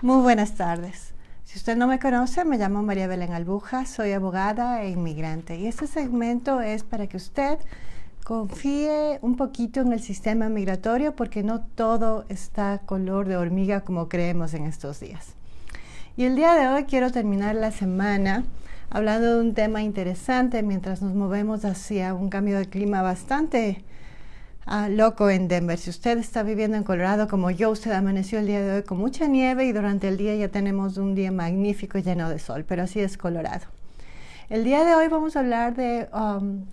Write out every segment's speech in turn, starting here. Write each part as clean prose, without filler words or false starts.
Muy buenas tardes. Si usted no me conoce, me llamo María Belén Albuja, soy abogada e inmigrante y este segmento es para que usted confíe un poquito en el sistema migratorio porque no todo está color de hormiga como creemos en estos días. Y el día de hoy quiero terminar la semana hablando de un tema interesante mientras nos movemos hacia un cambio de clima bastante loco en Denver. Si usted está viviendo en Colorado como yo, usted amaneció el día de hoy con mucha nieve y durante el día ya tenemos un día magnífico lleno de sol, pero así es Colorado. El día de hoy vamos a hablar de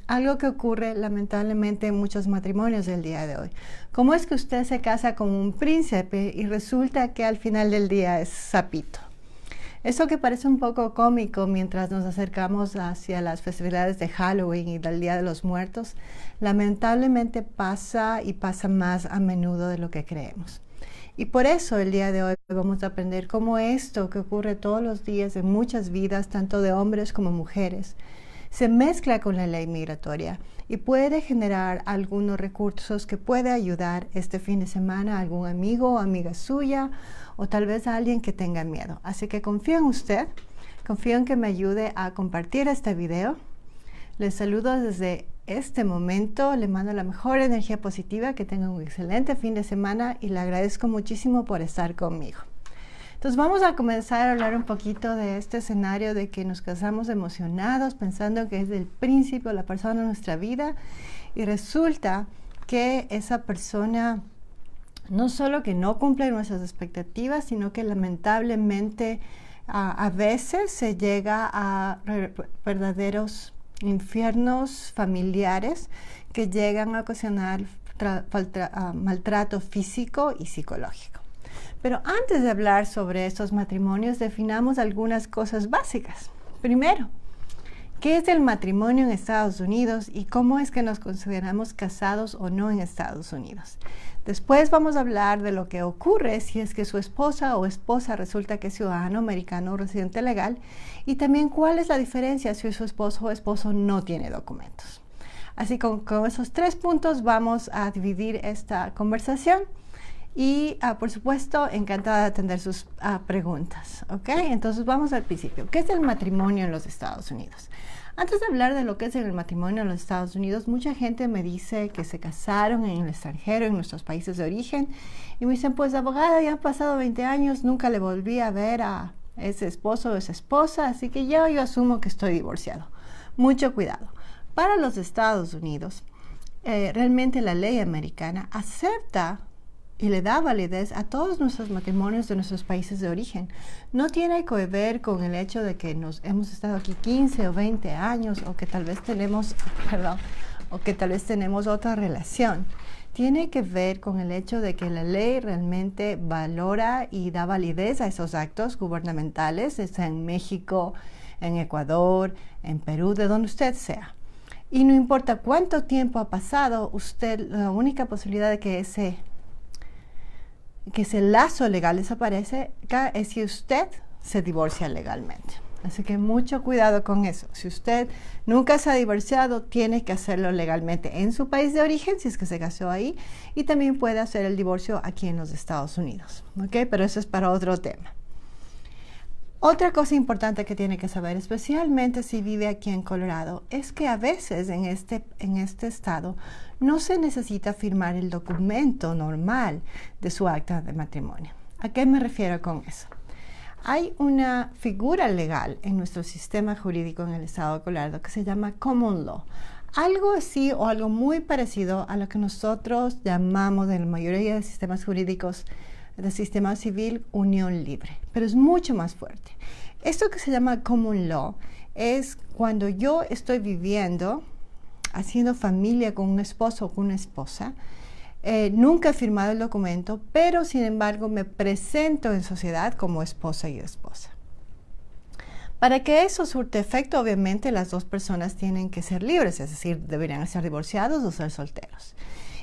algo que ocurre lamentablemente en muchos matrimonios del día de hoy. ¿Cómo es que usted se casa con un príncipe y resulta que al final del día es sapito? Eso que parece un poco cómico mientras nos acercamos hacia las festividades de Halloween y del Día de los Muertos, lamentablemente pasa y pasa más a menudo de lo que creemos. Y por eso el día de hoy vamos a aprender cómo esto que ocurre todos los días en muchas vidas, tanto de hombres como mujeres, se mezcla con la ley migratoria y puede generar algunos recursos que puede ayudar este fin de semana a algún amigo o amiga suya o tal vez a alguien que tenga miedo. Así que confío en usted, confío en que me ayude a compartir este video. Les saludo desde este momento, le mando la mejor energía positiva, que tenga un excelente fin de semana y le agradezco muchísimo por estar conmigo. Entonces vamos a comenzar a hablar un poquito de este escenario de que nos casamos emocionados pensando que es el príncipe o la persona de nuestra vida y resulta que esa persona no solo que no cumple nuestras expectativas, sino que lamentablemente a veces se llega a verdaderos infiernos familiares que llegan a ocasionar maltrato físico y psicológico. Pero antes de hablar sobre estos matrimonios, definamos algunas cosas básicas. Primero, ¿qué es el matrimonio en Estados Unidos y cómo es que nos consideramos casados o no en Estados Unidos? Después vamos a hablar de lo que ocurre si es que su esposa o esposa resulta que es ciudadano americano o residente legal y también cuál es la diferencia si su esposo o esposo no tiene documentos. Así con esos 3 puntos vamos a dividir esta conversación y por supuesto encantada de atender sus preguntas. ¿Ok? Entonces vamos al principio. ¿Qué es el matrimonio en los Estados Unidos? Antes de hablar de lo que es el matrimonio en los Estados Unidos, mucha gente me dice que se casaron en el extranjero, en nuestros países de origen, y me dicen, pues abogada, ya han pasado 20 años, nunca le volví a ver a ese esposo o esa esposa, así que yo asumo que estoy divorciado. Mucho cuidado. Para los Estados Unidos, realmente la ley americana acepta y le da validez a todos nuestros matrimonios de nuestros países de origen. No tiene que ver con el hecho de que hemos estado aquí 15 o 20 años o que tal vez tenemos otra relación. Tiene que ver con el hecho de que la ley realmente valora y da validez a esos actos gubernamentales, sea en México, en Ecuador, en Perú, de donde usted sea. Y no importa cuánto tiempo ha pasado, la única posibilidad de que ese lazo legal desaparece es si usted se divorcia legalmente. Así que mucho cuidado con eso. Si usted nunca se ha divorciado, tiene que hacerlo legalmente en su país de origen, si es que se casó ahí, y también puede hacer el divorcio aquí en los Estados Unidos. ¿Ok? Pero eso es para otro tema. Otra cosa importante que tiene que saber, especialmente si vive aquí en Colorado, es que a veces en este estado no se necesita firmar el documento normal de su acta de matrimonio. ¿A qué me refiero con eso? Hay una figura legal en nuestro sistema jurídico en el estado de Colorado que se llama Common Law. Algo así o algo muy parecido a lo que nosotros llamamos en la mayoría de sistemas jurídicos del sistema civil unión libre, pero es mucho más fuerte. Esto que se llama Common Law es cuando yo estoy viviendo, haciendo familia con un esposo o con una esposa, nunca he firmado el documento, pero sin embargo me presento en sociedad como esposa y esposa. Para que eso surte efecto, obviamente las dos personas tienen que ser libres, es decir, deberían ser divorciados o ser solteros.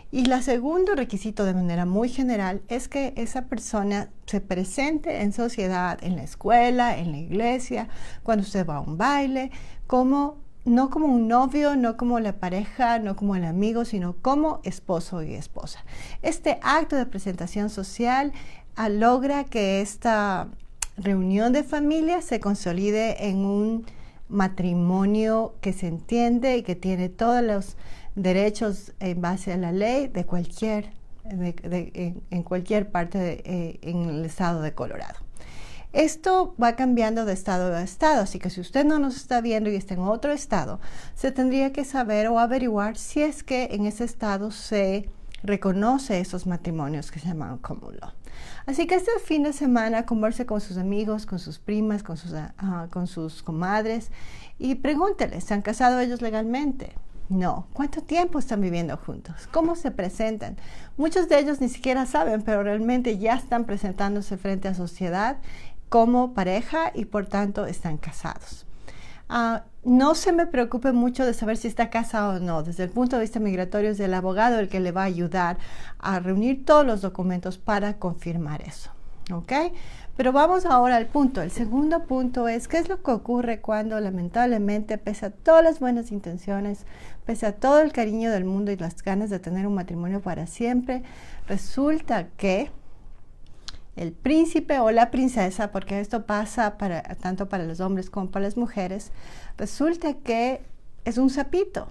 Y el segundo requisito de manera muy general es que esa persona se presente en sociedad, en la escuela, en la iglesia, cuando usted va a un baile, no como un novio, no como la pareja, no como el amigo, sino como esposo y esposa. Este acto de presentación social logra que esta reunión de familia se consolide en un matrimonio que se entiende y que tiene todos los derechos en base a la ley de en cualquier parte en el estado de Colorado. Esto va cambiando de estado a estado, así que si usted no nos está viendo y está en otro estado, se tendría que saber o averiguar si es que en ese estado se reconoce esos matrimonios que se llaman common law. Así que este fin de semana converse con sus amigos, con sus primas, con sus comadres y pregúnteles, ¿se han casado ellos legalmente? No. ¿Cuánto tiempo están viviendo juntos? ¿Cómo se presentan? Muchos de ellos ni siquiera saben, pero realmente ya están presentándose frente a sociedad como pareja y por tanto están casados. No se me preocupe mucho de saber si está casado o no. Desde el punto de vista migratorio es el abogado el que le va a ayudar a reunir todos los documentos para confirmar eso. ¿Ok? Pero vamos ahora al punto. El segundo punto es ¿qué es lo que ocurre cuando lamentablemente, pese a todas las buenas intenciones, pese a todo el cariño del mundo y las ganas de tener un matrimonio para siempre, resulta que el príncipe o la princesa, porque esto pasa tanto para los hombres como para las mujeres, resulta que es un sapito.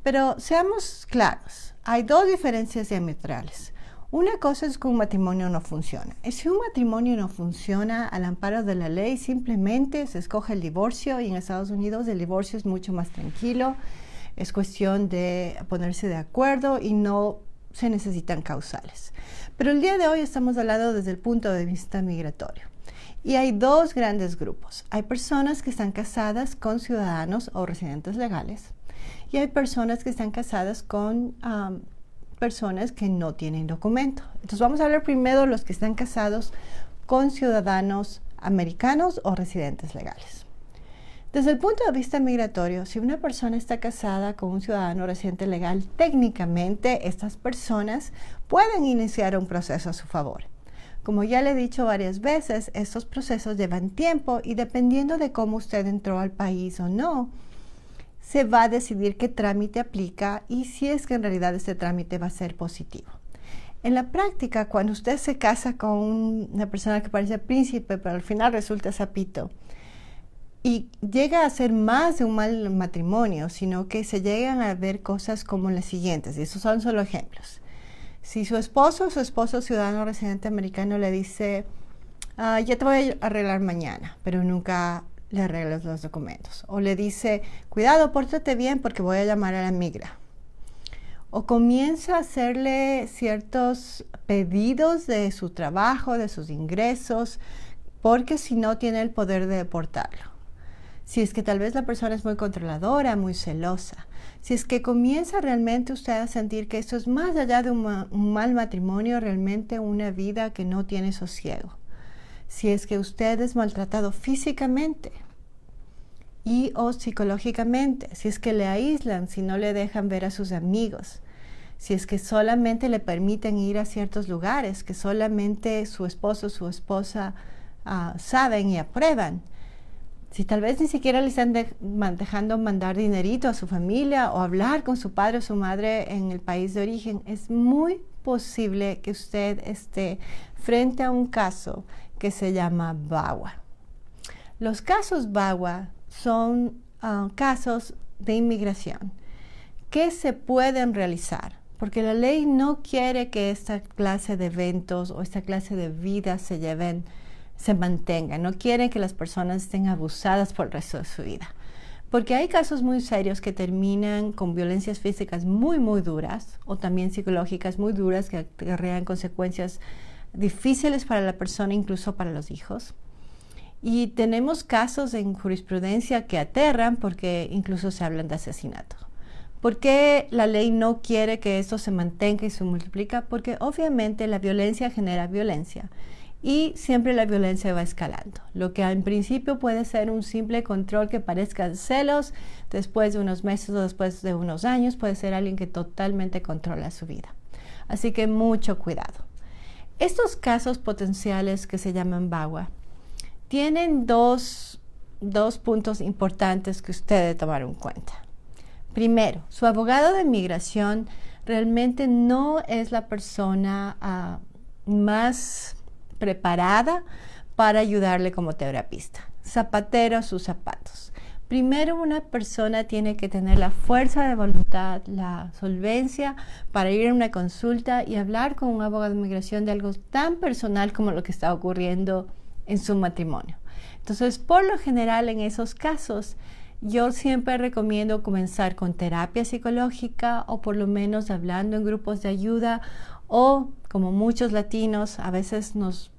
Pero seamos claros, hay dos diferencias diametrales. Una cosa es que un matrimonio no funciona. Y si un matrimonio no funciona al amparo de la ley, simplemente se escoge el divorcio y en Estados Unidos el divorcio es mucho más tranquilo. Es cuestión de ponerse de acuerdo y no se necesitan causales. Pero el día de hoy estamos hablando desde el punto de vista migratorio. Y hay dos grandes grupos. Hay personas que están casadas con ciudadanos o residentes legales y hay personas que están casadas con personas que no tienen documento. Entonces vamos a hablar primero de los que están casados con ciudadanos americanos o residentes legales. Desde el punto de vista migratorio, si una persona está casada con un ciudadano residente legal, técnicamente estas personas pueden iniciar un proceso a su favor. Como ya le he dicho varias veces, estos procesos llevan tiempo y dependiendo de cómo usted entró al país o no, se va a decidir qué trámite aplica y si es que en realidad este trámite va a ser positivo. En la práctica, cuando usted se casa con una persona que parece príncipe, pero al final resulta sapito, y llega a ser más de un mal matrimonio, sino que se llegan a ver cosas como las siguientes, y esos son solo ejemplos. Si su esposo ciudadano residente americano le dice, ya te voy a arreglar mañana, pero nunca le arreglas los documentos. O le dice, cuidado, pórtate bien porque voy a llamar a la migra. O comienza a hacerle ciertos pedidos de su trabajo, de sus ingresos, porque si no tiene el poder de deportarlo. Si es que tal vez la persona es muy controladora, muy celosa. Si es que comienza realmente usted a sentir que esto es más allá de un mal matrimonio, realmente una vida que no tiene sosiego. Si es que usted es maltratado físicamente y o psicológicamente, si es que le aíslan, si no le dejan ver a sus amigos, si es que solamente le permiten ir a ciertos lugares que solamente su esposo o su esposa saben y aprueban, si tal vez ni siquiera le están dejando mandar dinerito a su familia o hablar con su padre o su madre en el país de origen, es muy posible que usted esté frente a un caso que se llama VAWA. Los casos VAWA son casos de inmigración que se pueden realizar porque la ley no quiere que esta clase de eventos o esta clase de vidas se mantengan. No quiere que las personas estén abusadas por el resto de su vida. Porque hay casos muy serios que terminan con violencias físicas muy, muy duras o también psicológicas muy duras que acarrean consecuencias difíciles para la persona, incluso para los hijos. Y tenemos casos en jurisprudencia que aterran porque incluso se hablan de asesinato. ¿Por qué la ley no quiere que esto se mantenga y se multiplica? Porque obviamente la violencia genera violencia y siempre la violencia va escalando. Lo que en principio puede ser un simple control que parezca celos, después de unos meses o después de unos años puede ser alguien que totalmente controla su vida. Así que mucho cuidado. Estos casos potenciales que se llaman VAWA tienen dos puntos importantes que usted debe tomar en cuenta. Primero, su abogado de inmigración realmente no es la persona más preparada para ayudarle como terapista. Zapatero a sus zapatos. Primero, una persona tiene que tener la fuerza de voluntad, la solvencia para ir a una consulta y hablar con un abogado de inmigración de algo tan personal como lo que está ocurriendo en su matrimonio. Entonces, por lo general, en esos casos, yo siempre recomiendo comenzar con terapia psicológica o por lo menos hablando en grupos de ayuda o, como muchos latinos, a veces nos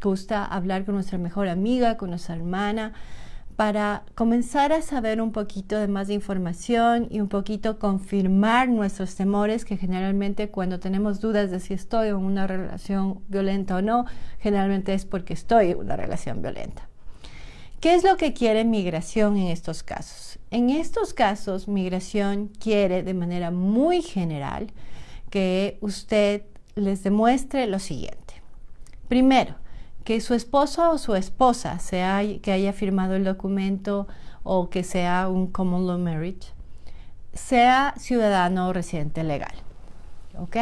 gusta hablar con nuestra mejor amiga, con nuestra hermana, para comenzar a saber un poquito de más de información y un poquito confirmar nuestros temores, que generalmente cuando tenemos dudas de si estoy en una relación violenta o no, generalmente es porque estoy en una relación violenta. ¿Qué es lo que quiere migración en estos casos? En estos casos, migración quiere de manera muy general que usted les demuestre lo siguiente. Primero, que su esposo o su esposa, sea que haya firmado el documento o que sea un common law marriage, sea ciudadano o residente legal. ¿Ok?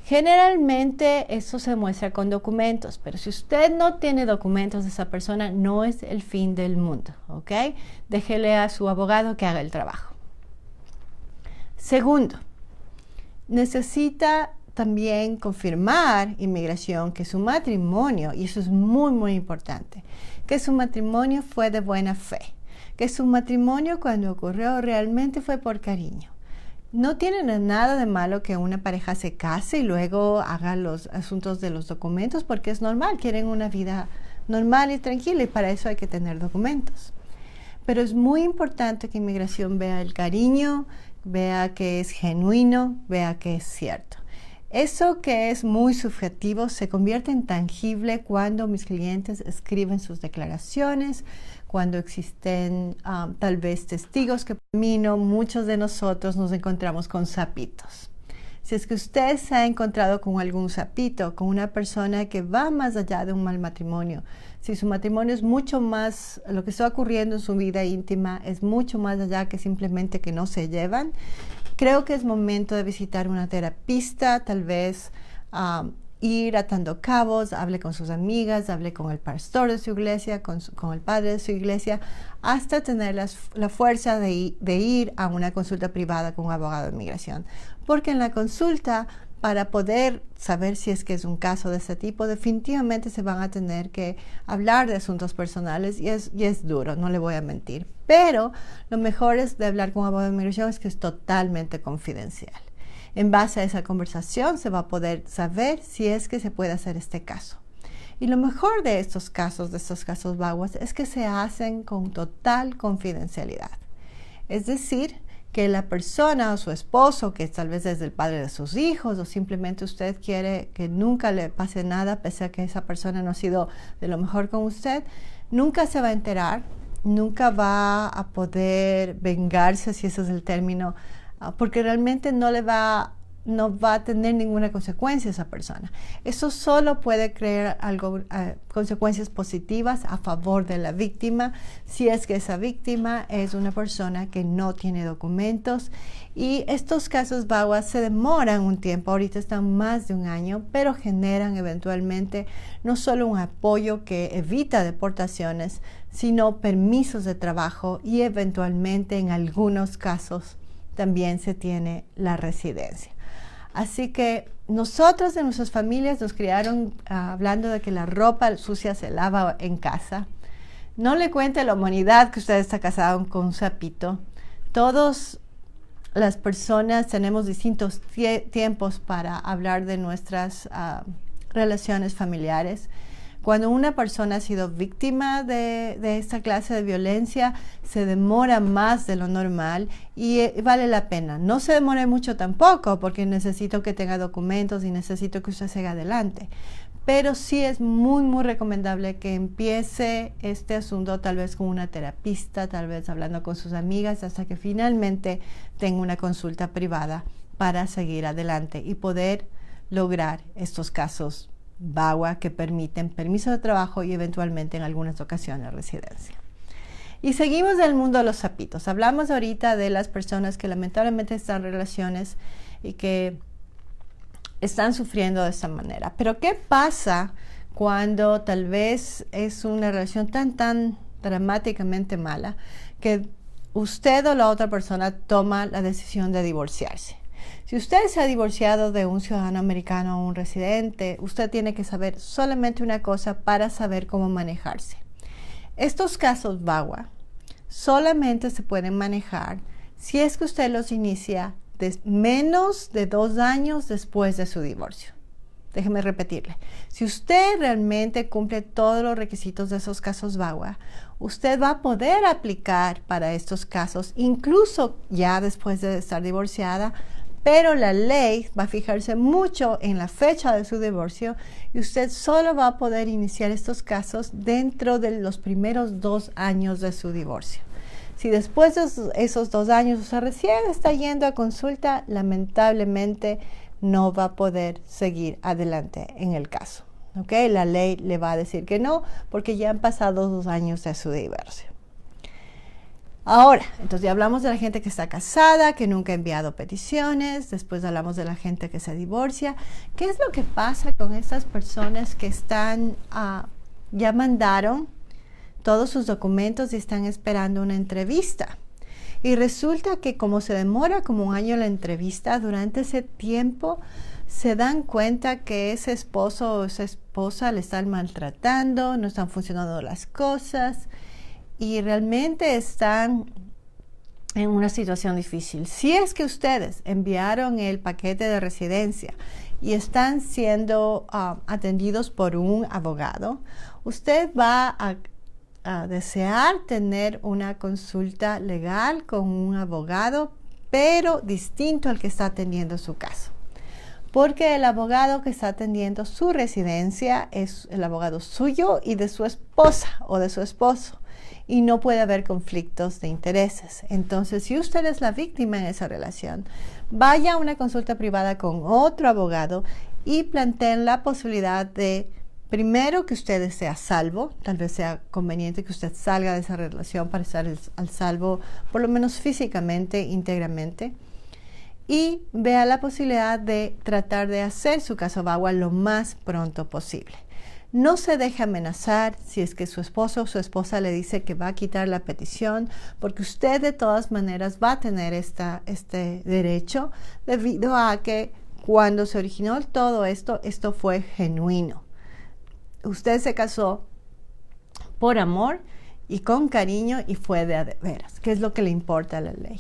Generalmente eso se muestra con documentos, pero si usted no tiene documentos de esa persona, no es el fin del mundo. ¿Ok? Déjele a su abogado que haga el trabajo. Segundo, necesita también confirmar inmigración que su matrimonio, y eso es muy muy importante, que su matrimonio fue de buena fe, que su matrimonio cuando ocurrió realmente fue por cariño. No tiene nada de malo que una pareja se case y luego haga los asuntos de los documentos, porque es normal, quieren una vida normal y tranquila y para eso hay que tener documentos. Pero es muy importante que inmigración vea el cariño, vea que es genuino, vea que es cierto. Eso que es muy subjetivo se convierte en tangible cuando mis clientes escriben sus declaraciones, cuando existen tal vez testigos que camino, muchos de nosotros nos encontramos con sapitos. Si es que usted se ha encontrado con algún sapito, con una persona que va más allá de un mal matrimonio, si su matrimonio es mucho más, lo que está ocurriendo en su vida íntima es mucho más allá que simplemente que no se llevan, creo que es momento de visitar una terapista, tal vez ir atando cabos, hable con sus amigas, hable con el pastor de su iglesia, con el padre de su iglesia, hasta tener la fuerza de ir a una consulta privada con un abogado de inmigración. Porque en la consulta, para poder saber si es que es un caso de este tipo, definitivamente se van a tener que hablar de asuntos personales y es duro, no le voy a mentir. Pero lo mejor es de hablar con un abogado de inmigración es que es totalmente confidencial. En base a esa conversación se va a poder saber si es que se puede hacer este caso. Y lo mejor de estos casos VAWA, es que se hacen con total confidencialidad. Es decir, que la persona o su esposo, que tal vez es el padre de sus hijos, o simplemente usted quiere que nunca le pase nada, pese a que esa persona no ha sido de lo mejor con usted, nunca se va a enterar, nunca va a poder vengarse, si ese es el término, porque realmente no va a tener ninguna consecuencia esa persona. Eso solo puede crear consecuencias positivas a favor de la víctima, si es que esa víctima es una persona que no tiene documentos. Y estos casos VAWA se demoran un tiempo, ahorita están más de un año, pero generan eventualmente no solo un apoyo que evita deportaciones, sino permisos de trabajo y eventualmente en algunos casos también se tiene la residencia. Así que nosotros en nuestras familias nos criaron hablando de que la ropa sucia se lava en casa. No le cuente a la humanidad que usted está casado con un sapito. Todas las personas tenemos distintos tiempos para hablar de nuestras relaciones familiares. Cuando una persona ha sido víctima de esta clase de violencia, se demora más de lo normal y vale la pena. No se demore mucho tampoco, porque necesito que tenga documentos y necesito que usted siga adelante. Pero sí es muy, muy recomendable que empiece este asunto tal vez con una terapista, tal vez hablando con sus amigas, hasta que finalmente tenga una consulta privada para seguir adelante y poder lograr estos casos VAWA que permiten permiso de trabajo y eventualmente en algunas ocasiones residencia. Y seguimos en el mundo de los sapitos. Hablamos ahorita de las personas que lamentablemente están en relaciones y que están sufriendo de esta manera. Pero ¿qué pasa cuando tal vez es una relación tan dramáticamente mala que usted o la otra persona toma la decisión de divorciarse. Si usted se ha divorciado de un ciudadano americano o un residente, usted tiene que saber solamente una cosa para saber cómo manejarse. Estos casos VAWA solamente se pueden manejar si es que usted los inicia menos de 2 años después de su divorcio. Déjeme repetirle. Si usted realmente cumple todos los requisitos de esos casos VAWA, usted va a poder aplicar para estos casos, incluso ya después de estar divorciada, pero la ley va a fijarse mucho en la fecha de su divorcio y usted solo va a poder iniciar estos casos dentro de los primeros 2 años de su divorcio. Si después de esos 2 años usted recién está yendo a consulta, lamentablemente no va a poder seguir adelante en el caso. ¿Okay? La ley le va a decir que no, porque ya han pasado 2 años de su divorcio. Ahora, entonces ya hablamos de la gente que está casada, que nunca ha enviado peticiones, después hablamos de la gente que se divorcia. ¿Qué es lo que pasa con estas personas que están, ya mandaron todos sus documentos y están esperando una entrevista? Y resulta que como se demora como 1 año la entrevista, durante ese tiempo se dan cuenta que ese esposo o esa esposa le están maltratando, no están funcionando las cosas y realmente están en una situación difícil. Si es que ustedes enviaron el paquete de residencia y están siendo atendidos por un abogado, usted va a desear tener una consulta legal con un abogado, pero distinto al que está atendiendo su caso. Porque el abogado que está atendiendo su residencia es el abogado suyo y de su esposa o de su esposo. Y no puede haber conflictos de intereses. Entonces, si usted es la víctima en esa relación, vaya a una consulta privada con otro abogado y planteen la posibilidad de, primero, que usted esté a salvo. Tal vez sea conveniente que usted salga de esa relación para estar al salvo, por lo menos físicamente, íntegramente. Y vea la posibilidad de tratar de hacer su caso VAWA lo más pronto posible. No se deje amenazar si es que su esposo o su esposa le dice que va a quitar la petición, porque usted de todas maneras va a tener este derecho debido a que cuando se originó todo esto fue genuino. Usted se casó por amor y con cariño y fue de veras, que es lo que le importa a la ley.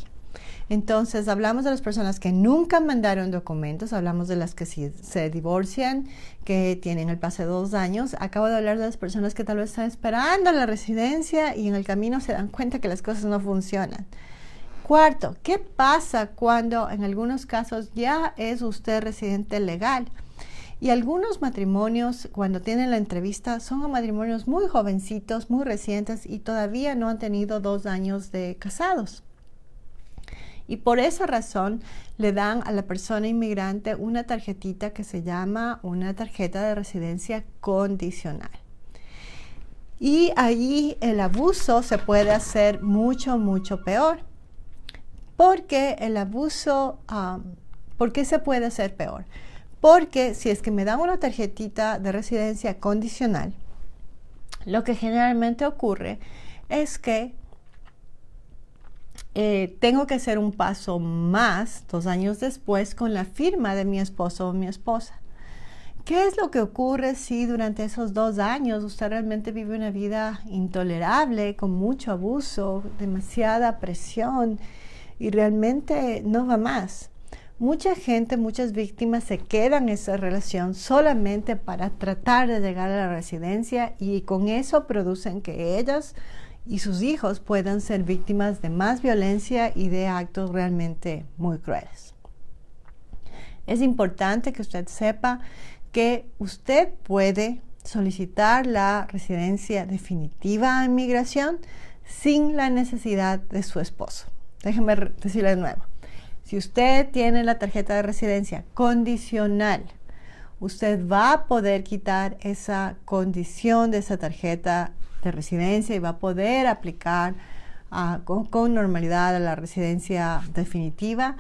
Entonces, hablamos de las personas que nunca mandaron documentos, hablamos de las que se divorcian, que tienen el pase de 2 años. Acabo de hablar de las personas que tal vez están esperando la residencia y en el camino se dan cuenta que las cosas no funcionan. Cuarto, ¿qué pasa cuando en algunos casos ya es usted residente legal? Y algunos matrimonios, cuando tienen la entrevista, son matrimonios muy jovencitos, muy recientes y todavía no han tenido 2 años de casados. Y por esa razón le dan a la persona inmigrante una tarjetita que se llama una tarjeta de residencia condicional. Y ahí el abuso se puede hacer mucho peor. Porque el abuso, ¿por qué se puede hacer peor? Porque si es que me dan una tarjetita de residencia condicional, lo que generalmente ocurre es que tengo que hacer un paso más 2 años después con la firma de mi esposo o mi esposa. ¿Qué es lo que ocurre si durante esos 2 años usted realmente vive una vida intolerable, con mucho abuso, demasiada presión y realmente no va más? Mucha gente, muchas víctimas se quedan en esa relación solamente para tratar de llegar a la residencia y con eso producen que ellas y sus hijos puedan ser víctimas de más violencia y de actos realmente muy crueles. Es importante que usted sepa que usted puede solicitar la residencia definitiva a inmigración sin la necesidad de su esposo. Déjeme decirle de nuevo. Si usted tiene la tarjeta de residencia condicional, usted va a poder quitar esa condición de esa tarjeta de residencia y va a poder aplicar con normalidad a la residencia definitiva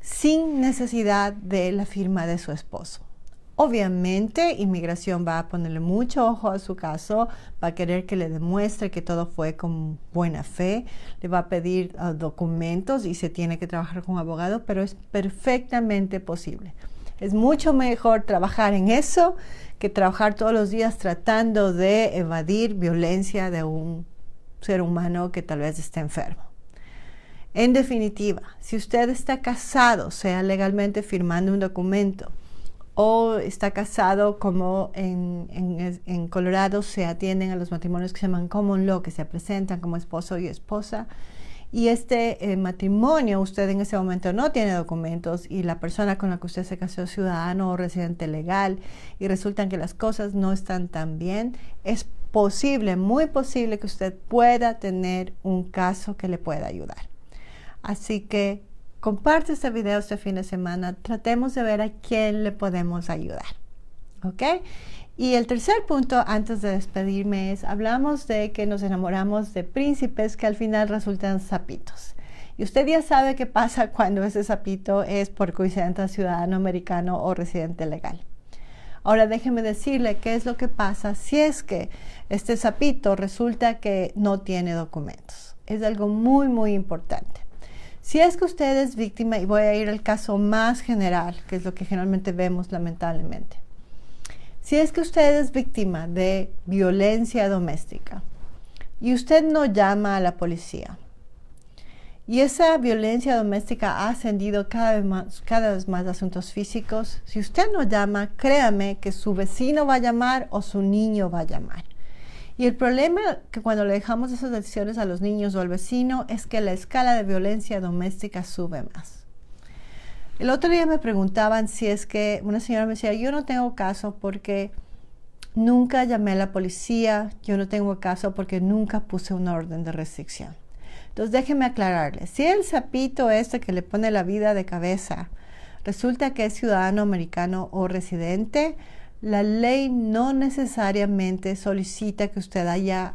sin necesidad de la firma de su esposo. Obviamente, inmigración va a ponerle mucho ojo a su caso, va a querer que le demuestre que todo fue con buena fe, le va a pedir documentos y se tiene que trabajar con un abogado, pero es perfectamente posible. Es mucho mejor trabajar en eso que trabajar todos los días tratando de evadir violencia de un ser humano que tal vez esté enfermo. En definitiva, si usted está casado, sea legalmente firmando un documento, o está casado como en Colorado se atienden a los matrimonios que se llaman common law, que se presentan como esposo y esposa, y este matrimonio usted en ese momento no tiene documentos y la persona con la que usted se casó es ciudadano o residente legal y resulta que las cosas no están tan bien, es posible, muy posible que usted pueda tener un caso que le pueda ayudar. Así que comparte este video este fin de semana. Tratemos de ver a quién le podemos ayudar. ¿Ok? Y el tercer punto, antes de despedirme, es hablamos de que nos enamoramos de príncipes que al final resultan sapitos. Y usted ya sabe qué pasa cuando ese sapito es por coincidencia ciudadano americano o residente legal. Ahora déjeme decirle qué es lo que pasa si es que este sapito resulta que no tiene documentos. Es algo muy, muy importante. Si es que usted es víctima, y voy a ir al caso más general, que es lo que generalmente vemos lamentablemente. Si es que usted es víctima de violencia doméstica y usted no llama a la policía y esa violencia doméstica ha ascendido cada vez más a asuntos físicos, si usted no llama, créame que su vecino va a llamar o su niño va a llamar. Y el problema que cuando le dejamos esas decisiones a los niños o al vecino es que la escala de violencia doméstica sube más. El otro día me preguntaban si es que una señora me decía, yo no tengo caso porque nunca llamé a la policía, yo no tengo caso porque nunca puse una orden de restricción. Entonces déjeme aclararle, si el sapito este que le pone la vida de cabeza resulta que es ciudadano americano o residente, la ley no necesariamente solicita que usted haya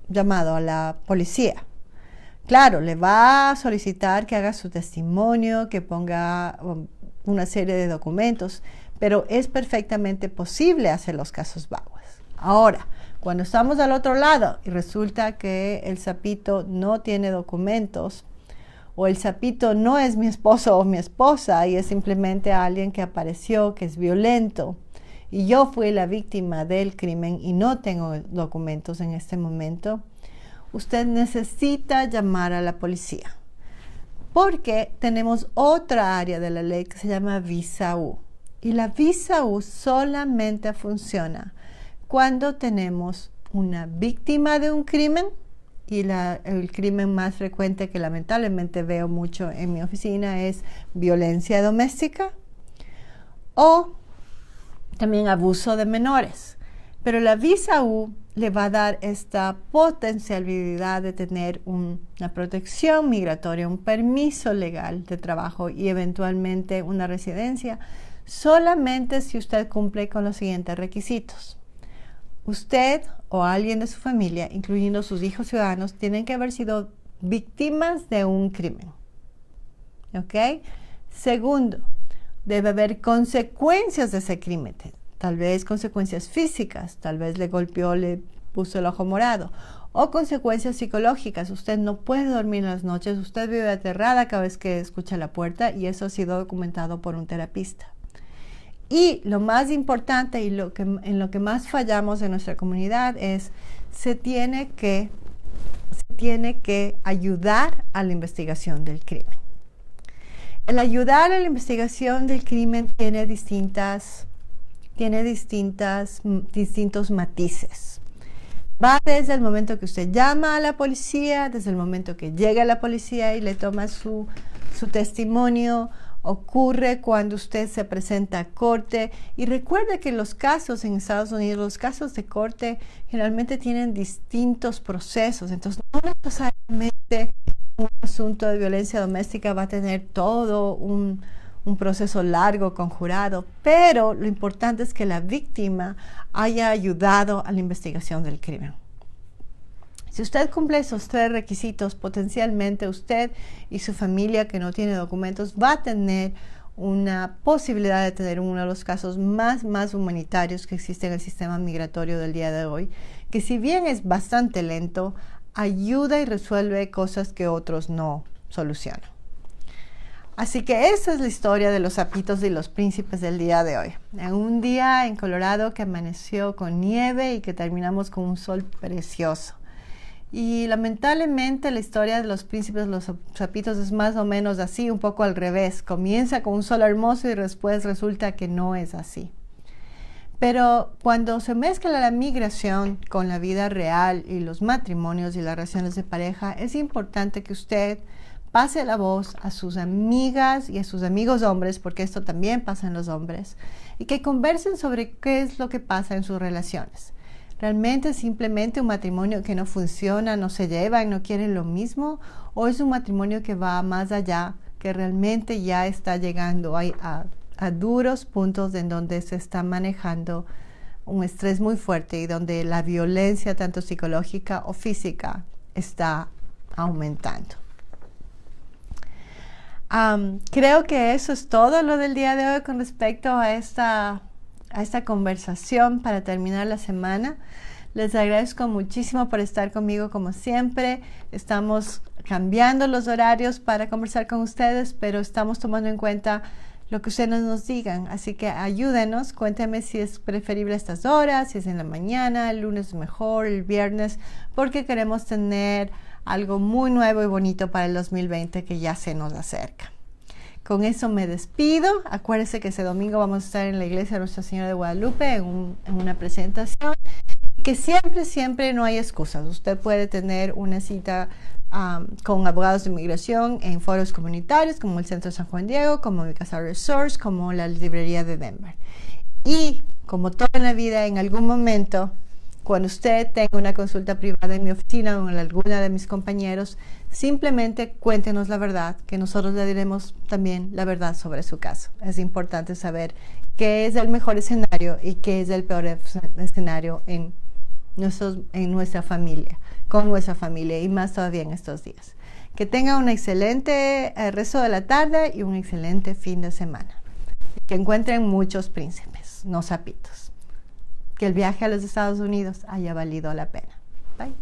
llamado a la policía. Claro, le va a solicitar que haga su testimonio, que ponga una serie de documentos, pero es perfectamente posible hacer los casos vagos. Ahora, cuando estamos al otro lado y resulta que el sapito no tiene documentos, o el sapito no es mi esposo o mi esposa y es simplemente alguien que apareció, que es violento, y yo fui la víctima del crimen y no tengo documentos en este momento, usted necesita llamar a la policía. Porque tenemos otra área de la ley que se llama visa U. Y la visa U solamente funciona cuando tenemos una víctima de un crimen, y el crimen más frecuente que lamentablemente veo mucho en mi oficina es violencia doméstica o también abuso de menores. Pero la visa U le va a dar esta potencialidad de tener una protección migratoria, un permiso legal de trabajo y eventualmente una residencia, solamente si usted cumple con los siguientes requisitos. Usted o alguien de su familia, incluyendo sus hijos ciudadanos, tienen que haber sido víctimas de un crimen. ¿Ok? Segundo, debe haber consecuencias de ese crimen, tal vez consecuencias físicas, tal vez le golpeó, le puso el ojo morado, o consecuencias psicológicas. Usted no puede dormir en las noches, usted vive aterrada cada vez que escucha la puerta y eso ha sido documentado por un terapista. Y lo más importante y en lo que más fallamos en nuestra comunidad es se tiene que ayudar a la investigación del crimen. El ayudar a la investigación del crimen tiene distintos matices. Va desde el momento que usted llama a la policía, desde el momento que llega a la policía y le toma su testimonio, ocurre cuando usted se presenta a corte. Y recuerde que los casos en Estados Unidos, los casos de corte generalmente tienen distintos procesos, entonces no necesariamente un asunto de violencia doméstica va a tener todo un proceso largo con jurado, pero lo importante es que la víctima haya ayudado a la investigación del crimen. Si usted cumple esos 3 requisitos, potencialmente usted y su familia que no tiene documentos va a tener una posibilidad de tener uno de los casos más humanitarios que existe en el sistema migratorio del día de hoy, que si bien es bastante lento, ayuda y resuelve cosas que otros no solucionan. Así que esa es la historia de los sapitos y los príncipes del día de hoy. En un día en Colorado que amaneció con nieve y que terminamos con un sol precioso. Y lamentablemente la historia de los príncipes y los sapitos es más o menos así, un poco al revés. Comienza con un sol hermoso y después resulta que no es así. Pero cuando se mezcla la migración con la vida real y los matrimonios y las relaciones de pareja, es importante que usted pase la voz a sus amigas y a sus amigos hombres, porque esto también pasa en los hombres, y que conversen sobre qué es lo que pasa en sus relaciones. ¿Realmente es simplemente un matrimonio que no funciona, no se llevan, no quieren lo mismo? ¿O es un matrimonio que va más allá, que realmente ya está llegando a duros puntos en donde se está manejando un estrés muy fuerte y donde la violencia, tanto psicológica o física, está aumentando? Creo que eso es todo lo del día de hoy con respecto a esta conversación para terminar la semana. Les agradezco muchísimo por estar conmigo como siempre. Estamos cambiando los horarios para conversar con ustedes, pero estamos tomando en cuenta lo que ustedes nos digan. Así que ayúdenos, cuéntenme si es preferible estas horas, si es en la mañana, el lunes mejor, el viernes, porque queremos tener algo muy nuevo y bonito para el 2020 que ya se nos acerca. Con eso me despido. Acuérdense que ese domingo vamos a estar en la iglesia de Nuestra Señora de Guadalupe en una presentación. Que siempre no hay excusas. Usted puede tener una cita con abogados de inmigración en foros comunitarios como el Centro San Juan Diego, como Mi Casa Resource, como la librería de Denver. Y como toda en la vida, en algún momento, cuando usted tenga una consulta privada en mi oficina o en alguna de mis compañeros, simplemente cuéntenos la verdad, que nosotros le diremos también la verdad sobre su caso. Es importante saber qué es el mejor escenario y qué es el peor escenario en nuestra familia, con nuestra familia y más todavía en estos días. Que tenga un excelente resto de la tarde y un excelente fin de semana. Que encuentren muchos príncipes, no sapitos. Que el viaje a los Estados Unidos haya valido la pena. Bye.